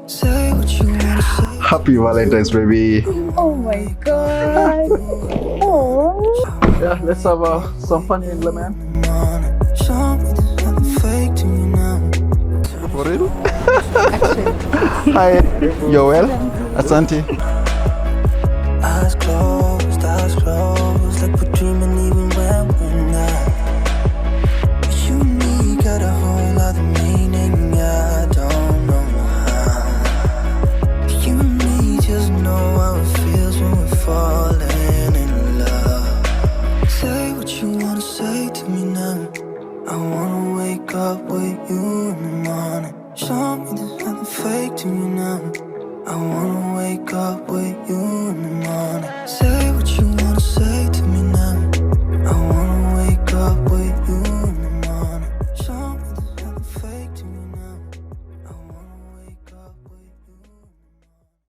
Say what you wanna say. Happy Valentine's, baby. Oh my god. Oh. Yeah, let's have some fun in Lemaiyan. Show me there's nothing fake to you now. For real? Actually. Hi, you're well? Asante. Eyes closed, like we're dreaming even when we're not. You and me got a whole other meaning, I don't know how. You and me just know how it feels when we're falling in love. Say what you wanna say to me now. I wanna wake up with you in the morning. Show me there's nothing fake to you now. I wanna wake up with you